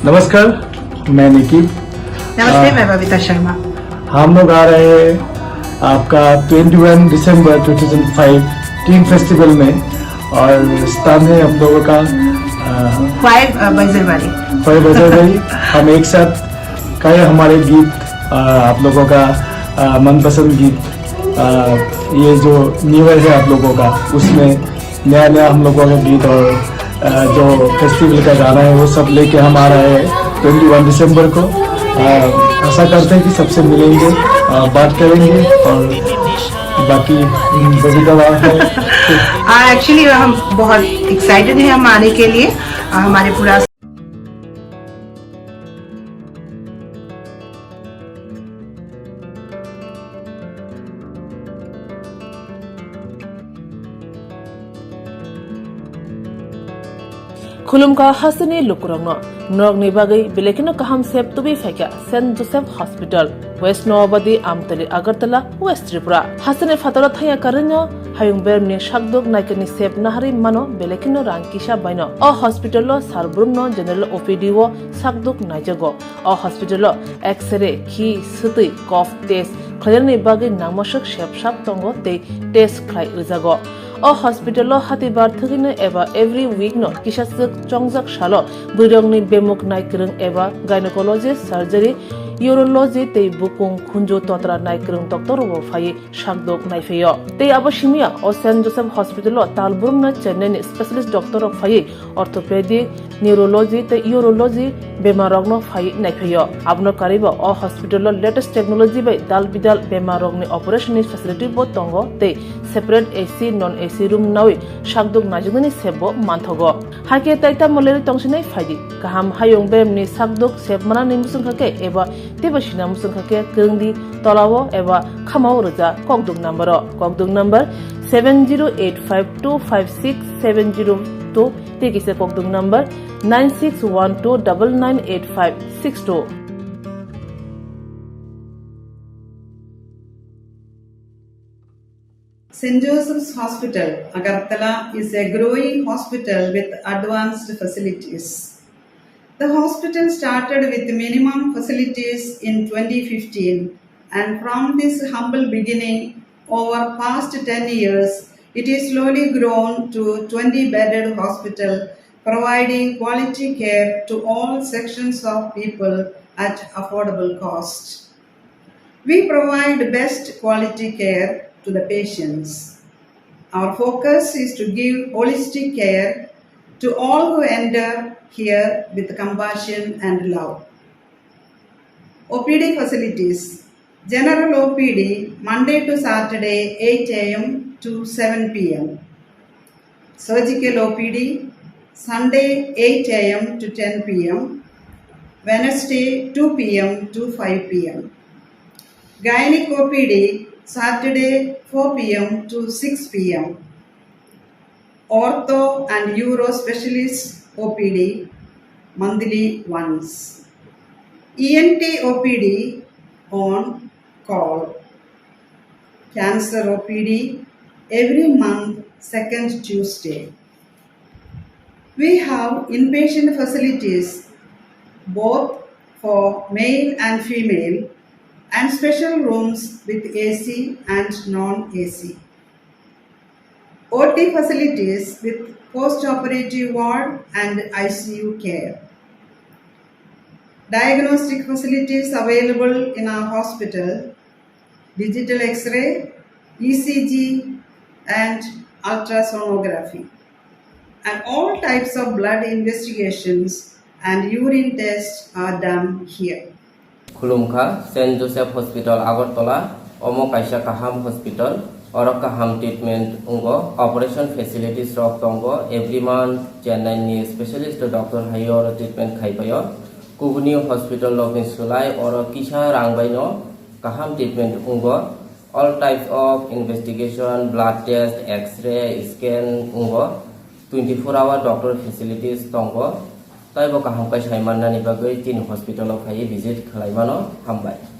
नमस्कार, मैं निकिब। नमस्ते, मैं बबीता शर्मा। हम लोग आ रहे हैं आपका 21 दिसंबर 2005 ट्रिंग फेस्टिवल में और स्थान है हम लोगों का ख्वाई बैजलबारी। ख्वाई बैजलबारी। हम एक साथ गाए हमारे गीत, आप लोगों का मनपसंद गीत। ये जो न्यू ईयर है आप लोगों का, उसमें नया नया हम लोगों का गीत और जो फेस्टिवल का गाना है वो सब लेके हम आ रहे हैं 21 दिसंबर को। आशा करते हैं कि सबसे मिलेंगे, बात करेंगे और बाकी एक्चुअली हम बहुत एक्साइटेड हैं हम आने के लिए। हमारे पूरा खुलुमका हासनी लुकुरंगनो नरगनि बागै बेलेखिनो काहाम सेब तुबि फैका Saint Joseph hospital west Nawabadi Amtali Agartala west Tripura हासने फातरा थाया करनो हायुं बेरमनि शाकदुक नायकनि सेब नाहारि मानो बेलेखिनो रांकिसा बायनो अ हॉस्पिटलो सारब्रुमनो जनरल ओपीडी वो शाकदुक नायजगो अ हॉस्पिटलो एक्सरे खि सुतै कफ टेस्ट खयरनि बागै नामसक सेबसाब तंगो ते टेस्ट खाय उजागो अ हॉस्पिटलो हातिबार थगिनो एबा एवरी वीक नो किसासक चंगजाक सालो बुरंगनि बेमुक नायक्रं एबा गायनेकोलॉजिस्ट सर्जरी यूरोलॉजी ते बुकुं खुंजो तोत्रा नायक्रं डॉक्टर वो फाये शाकदोक नायफेयो ते आबशिमिया अ सेंट जोसेफ हॉस्पिटलो तालबुरम न चेन्नई स्पेशलिस्ट डॉक्टर फाये ऑर्थोपेडिक न्यूरोलॉजी ते यूरोलॉजी बेमारगनो फाये नायफेयो आबनो कारिबो अ हॉस्पिटलो लेटेस्ट टेक्नोलॉजी बाय दाल बिदाल बेमारगनि ऑपरेशन फैसिलिटी बो तंगो ते separate AC non AC room नावे शाकदुक नाजुगनि सेबो मानथगो हाके ताइता मलेरि तंसिनै फायदि गाहाम हायं बेमनि शाकदुक सेबमाना निमुसुंखाके एबा तेबसिना मुसुंखाके गंदी तलावो एबा खामाव रजा कगदुक number 7085256702 तेकिसे कगदुक number 9612998562। St. Joseph's Hospital, Agartala is a growing hospital with advanced facilities. The hospital started with minimum facilities in 2015, and from this humble beginning, over past 10 years, it is slowly grown to 20-bedded hospital, providing quality care to all sections of people at affordable cost. We provide best quality care to the patients. Our focus is to give holistic care to all who enter here with compassion and love. OPD facilities. General OPD Monday to Saturday 8 a.m. to 7 p.m. Surgical OPD Sunday 8 a.m. to 10 p.m. Wednesday 2 p.m. to 5 p.m. Gynec OPD Saturday 4 p.m. to 6 p.m. Ortho and Uro Specialist OPD monthly once. ENT OPD on call. Cancer OPD every month second Tuesday. We have inpatient facilities both for male and female and special rooms with AC and non-AC. OT facilities with post-operative ward and ICU care. Diagnostic facilities available in our hospital, digital X-ray, ECG and ultrasonography. And all types of blood investigations and urine tests are done here. खुलुमखा Saint Joseph hospital Agartala ओमो काइसा काहाम hospital और काहाम treatment उंगो operation facilities रॉक तंगो every month Chennai नि स्पेशलिस्ट डॉक्टर हायो और ट्रीटमेंट खाइबायो कुबुनी हॉस्पिटल लॉगिन सुलाई और किसा रांगबाइनो काहाम ट्रीटमेंट उंगो all types of investigation blood test x ray scan उंगो 24 आवर डॉक्टर फैसिलिटीज तंगो ताइबो काहाम काइ साइमाननानि बागै तीन हॉस्पिटलाव फायै विजिट खालायमानो हामबाय।